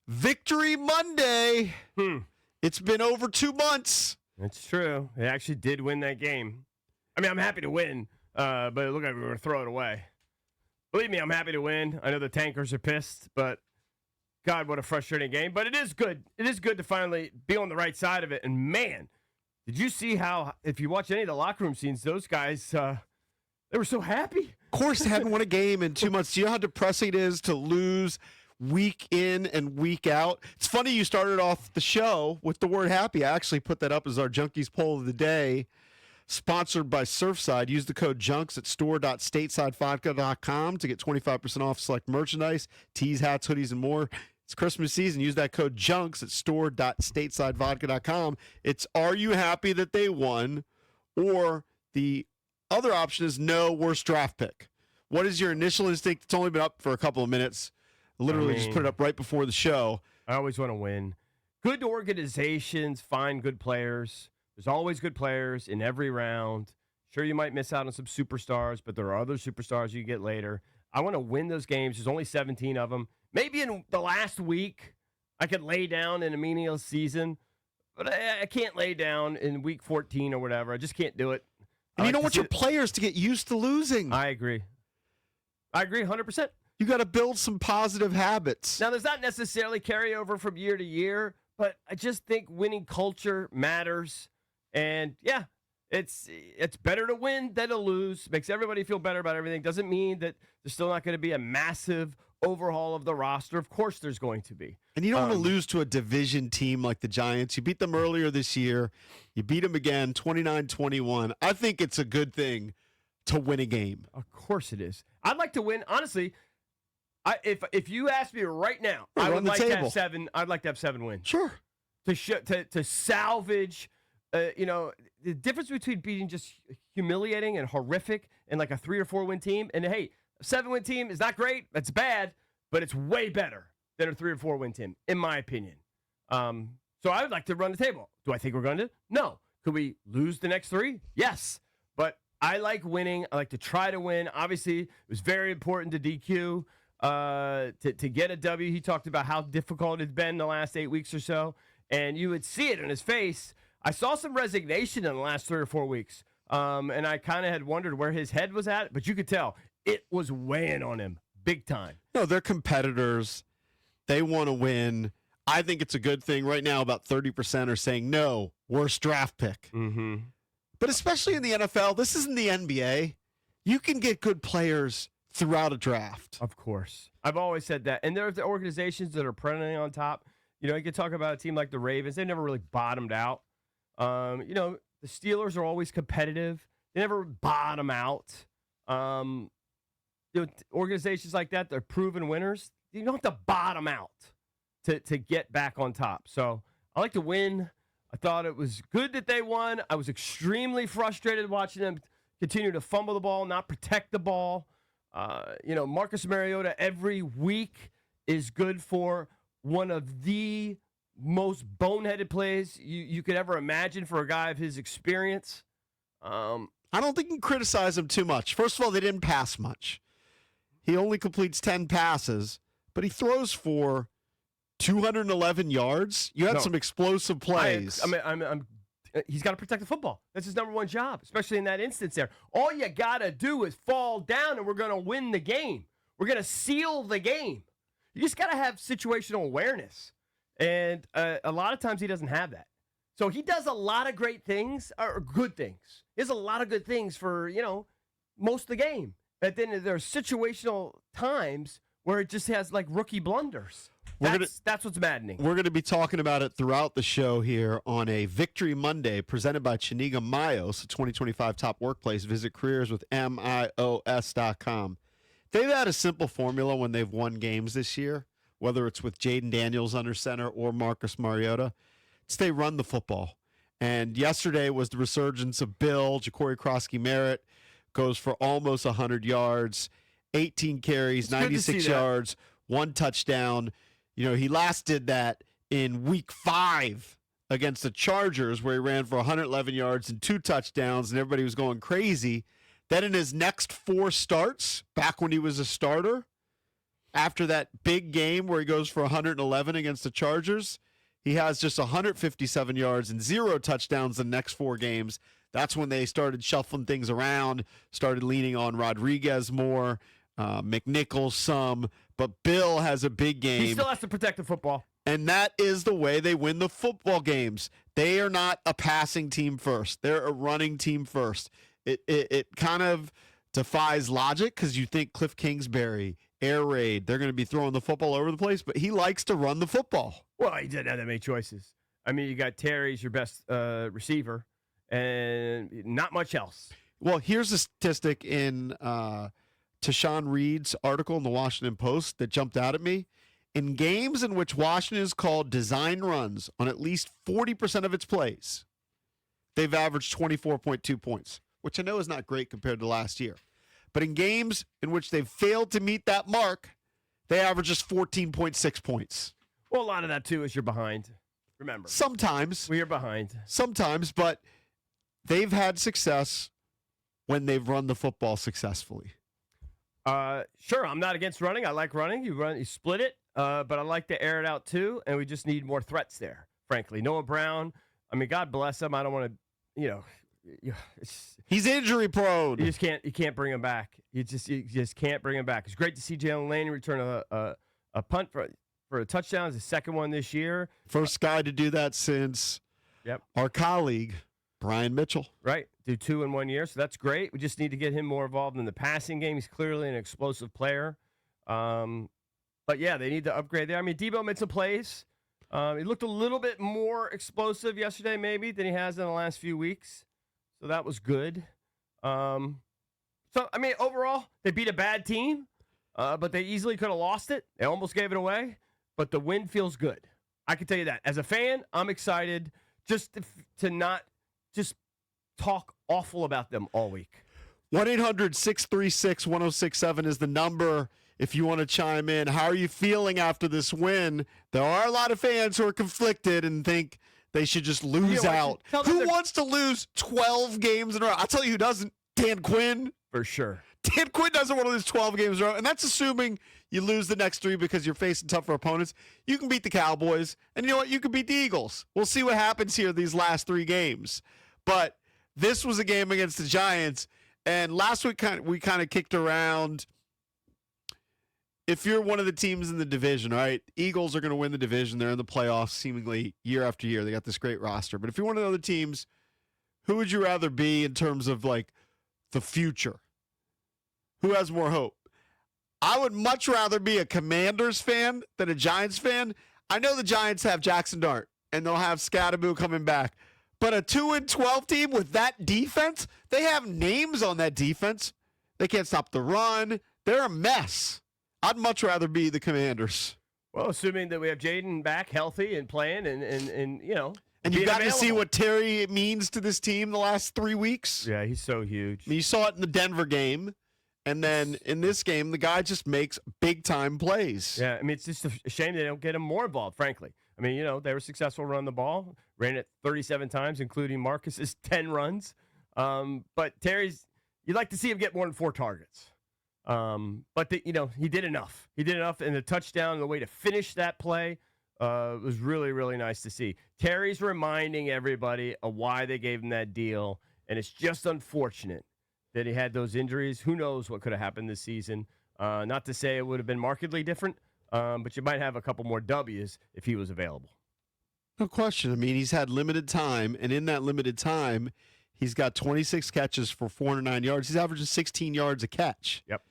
Victory Monday. It's been over 2 months. It's true. They actually did win that game. I mean, I'm happy to win, but it looked like we were going to throw it away. Believe me, I'm happy to win. I know the tankers are pissed, but God, what a frustrating game. But it is good. It is good to finally be on the right side of it. And, man, did you see how, if you watch any of the locker room scenes, those guys, they were so happy. Of course, they hadn't won a game in 2 months. Do you know how depressing it is to lose week in and week out? It's funny you started off the show with the word happy. I actually put that up as our Junkies poll of the day, sponsored by Surfside. Use the code JUNKS at store.statesidevodka.com to get 25% off select merchandise, tees, hats, hoodies, and more. It's Christmas season. Use that code JUNKS at store.statesidevodka.com. It's, are you happy that they won? Or the other option is no, worst draft pick. What is your initial instinct? It's only been up for a couple of minutes. Literally just put it up right before the show. I always want to win. Good organizations find good players. There's always good players in every round. Sure, you might miss out on some superstars, but there are other superstars you get later. I want to win those games. There's only 17 of them. Maybe in the last week, I could lay down in a meaningless season, but I can't lay down in week 14 or whatever. I just can't do it. And you don't want your players to get used to losing. I agree. 100%. You got to build some positive habits. Now, there's not necessarily carryover from year to year, but I just think winning culture matters. And, yeah, it's better to win than to lose. Makes everybody feel better about everything. Doesn't mean that there's still not going to be a massive overhaul of the roster. Of course there's going to be. And you don't want to lose to a division team like the Giants. You beat them earlier this year. You beat them again, 29-21. I think it's a good thing to win a game. Of course it is. I'd like to win. Honestly, if you ask me right now, I would like to have 7. I'd like to have 7 wins. Sure. To salvage, the difference between being just humiliating and horrific and like a 3 or 4 win team. And hey, a 7-win team is not great. That's bad, but it's way better than a 3 or 4 win team, in my opinion. So I would like to run the table. Do I think we're going to? No. Could we lose the next 3? Yes. But I like winning. I like to try to win. Obviously, it was very important to DQ to get a W. He talked about how difficult it's been the last 8 weeks or so, and you would see it in his face. I saw some resignation in the last 3 or 4 weeks, and I kind of had wondered where his head was at, but you could tell it was weighing on him big time. No, they're competitors. They want to win. I think it's a good thing. Right now, about 30% are saying no, worst draft pick. Mm-hmm. But especially in the NFL, this isn't the NBA. You can get good players throughout a draft. Of course. I've always said that. And there are the organizations that are perennially on top. You could talk about a team like the Ravens. They never really bottomed out. The Steelers are always competitive. They never bottom out. Organizations like that, they're proven winners. You don't have to bottom out to get back on top. So I like to win. I thought it was good that they won. I was extremely frustrated watching them continue to fumble the ball, not protect the ball. Marcus Mariota every week is good for one of the most boneheaded plays you could ever imagine for a guy of his experience. I don't think you can criticize him too much. First of all, they didn't pass much. He only completes 10 passes, but he throws for 211 yards. You had some explosive plays. He's got to protect the football. That's his number one job, especially in that instance there. All you got to do is fall down, and we're going to win the game. We're going to seal the game. You just got to have situational awareness. And a lot of times he doesn't have that. So he does a lot of great things, or good things. He does a lot of good things for, most of the game. But then there are situational times where it just has like rookie blunders. That's what's maddening. We're going to be talking about it throughout the show here on a Victory Monday presented by Chiniga Mayos, a 2025 top workplace. Visit careerswithmios.com. They've had a simple formula when they've won games this year, whether it's with Jaden Daniels under center or Marcus Mariota. It's they run the football. And yesterday was the resurgence of Bill. Ja'Cory Croskey-Merritt goes for almost 100 yards, 18 carries, 96 yards, 1 touchdown. He last did that in week 5 against the Chargers, where he ran for 111 yards and 2 touchdowns, and everybody was going crazy. Then in his next 4 starts, back when he was a starter, after that big game where he goes for 111 against the Chargers, he has just 157 yards and 0 touchdowns the next 4 games. That's when they started shuffling things around, started leaning on Rodriguez more, McNichols some. But Bill has a big game. He still has to protect the football. And that is the way they win the football games. They are not a passing team first. They're a running team first. It kind of defies logic because you think Cliff Kingsbury, air raid, they're going to be throwing the football over the place, but he likes to run the football. Well, he didn't have that many choices. I mean, you got Terry's your best receiver, and not much else. Well, here's a statistic in Tashawn Reed's article in the Washington Post that jumped out at me. In games in which Washington has called design runs on at least 40% of its plays, they've averaged 24.2 points, which I know is not great compared to last year. But in games in which they've failed to meet that mark, they average just 14.6 points. Well, a lot of that, too, is you're behind. Remember. Sometimes. We're behind. Sometimes, but they've had success when they've run the football successfully. Sure, I'm not against running. I like running. You split it, but I like to air it out, too, and we just need more threats there, frankly. Noah Brown, I mean, God bless him. I don't want to, he's injury prone. You can't bring him back. You just can't bring him back. It's great to see Jalen Laney return a punt for a touchdown. It's his second one this year. First guy to do that since our colleague, Brian Mitchell. Right. Do 2 in 1 year, so that's great. We just need to get him more involved in the passing game. He's clearly an explosive player. But, yeah, they need to upgrade there. I mean, Debo made some plays. He looked a little bit more explosive yesterday maybe than he has in the last few weeks. So that was good. I mean, overall, they beat a bad team, but they easily could have lost it. They almost gave it away, but the win feels good. I can tell you that. As a fan, I'm excited just to not just talk awful about them all week. 1-800-636-1067 is the number if you want to chime in. How are you feeling after this win? There are a lot of fans who are conflicted and think they should just lose out. Who wants to lose 12 games in a row? I'll tell you who doesn't. Dan Quinn. For sure. Dan Quinn doesn't want to lose 12 games in a row, and that's assuming you lose the next 3 because you're facing tougher opponents. You can beat the Cowboys, and you know what? You can beat the Eagles. We'll see what happens here these last 3 games. But this was a game against the Giants, and last week we kind of kicked around if you're one of the teams in the division, right? Eagles are going to win the division. They're in the playoffs seemingly year after year. They got this great roster. But if you're one of the other teams, who would you rather be in terms of like the future? Who has more hope? I would much rather be a Commanders fan than a Giants fan. I know the Giants have Jackson Dart, and they'll have Scatteraboo coming back. But a 2-12 team with that defense, they have names on that defense. They can't stop the run. They're a mess. I'd much rather be the Commanders. Well, assuming that we have Jaden back healthy and playing and you know. And you got to see what Terry means to this team the last 3 weeks. Yeah, he's so huge. I mean, you saw it in the Denver game. And then in this game, the guy just makes big-time plays. Yeah, I mean, it's just a shame they don't get him more involved, frankly. I mean, you know, they were successful running the ball, ran it 37 times, including Marcus's 10 runs. But Terry's, you'd like to see him get more than 4 targets. But, he did enough. He did enough, and the touchdown, the way to finish that play was really, really nice to see. Terry's reminding everybody of why they gave him that deal, and it's just unfortunate that he had those injuries. Who knows what could have happened this season. Not to say it would have been markedly different, but you might have a couple more W's if he was available. No question. I mean, he's had limited time, and in that limited time, he's got 26 catches for 409 yards. He's averaging 16 yards a catch. Yep.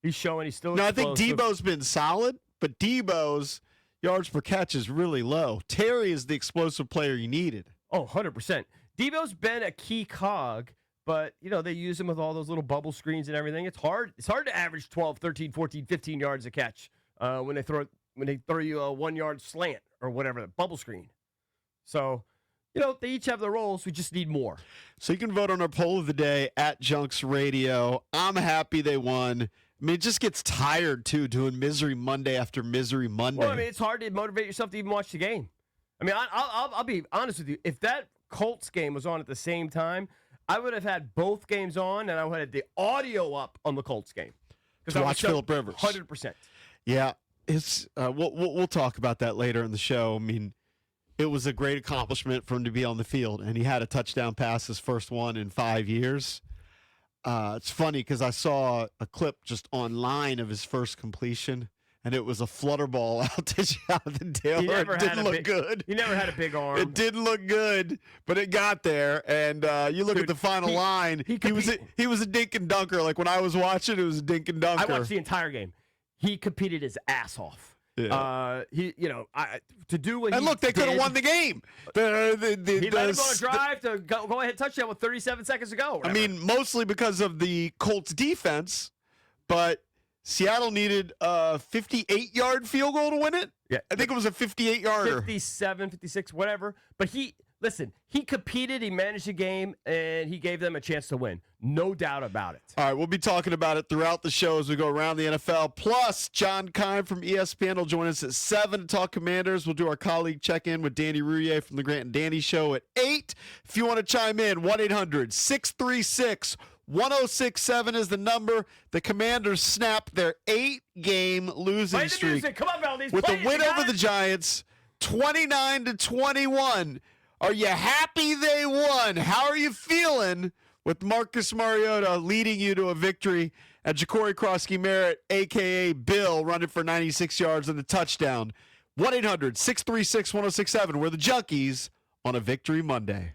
He's showing he's still Now, explosive. I think Debo's been solid, but Debo's yards per catch is really low. Terry is the explosive player you needed. Oh, 100%. Debo's been a key cog, but, they use him with all those little bubble screens and everything. It's hard to average 12, 13, 14, 15 yards a catch when they throw you a 1-yard slant or whatever, the bubble screen. So, they each have their roles. We just need more. So you can vote on our poll of the day at Junks Radio. I'm happy they won. I mean, it just gets tired, too, doing Misery Monday after Misery Monday. Well, I mean, it's hard to motivate yourself to even watch the game. I mean, I'll be honest with you. If that Colts game was on at the same time, I would have had both games on, and I would have had the audio up on the Colts game. To watch Phillip Rivers. 100%. Yeah, it's we'll talk about that later in the show. I mean, it was a great accomplishment for him to be on the field, and he had a touchdown pass, his first one in 5 years. It's funny because I saw a clip just online of his first completion, and it was a flutter ball out to Jonathan Taylor. It didn't look good. He never had a big arm. It didn't look good, but it got there. And you look at the final line. He was a dink and dunker. Like when I was watching, it was a dink and dunker. I watched the entire game. He competed his ass off. Yeah. To do what and look, they could have won the game. He let him go on a drive to go ahead touchdown with 37 seconds to go. I mean, mostly because of the Colts defense, but Seattle needed a 58-yard field goal to win it. Yeah, I think it was a 58-yarder. 57, 56, whatever. But he competed, he managed the game, and he gave them a chance to win. No doubt about it. All right, we'll be talking about it throughout the show as we go around the NFL. Plus, John Kime from ESPN will join us at 7 to talk Commanders. We'll do our colleague check-in with Danny Rouillet from the Grant and Danny Show at 8. If you want to chime in, 1-800-636-1067 is the number. The Commanders snapped their 8-game losing streak Come on, Valdez. with the win over the Giants, 29-21. Are you happy they won? How are you feeling with Marcus Mariota leading you to a victory and Ja'Cory Croskey-Merritt, a.k.a. Bill, running for 96 yards and a touchdown? 1-800-636-1067. We're the Junkies on a Victory Monday.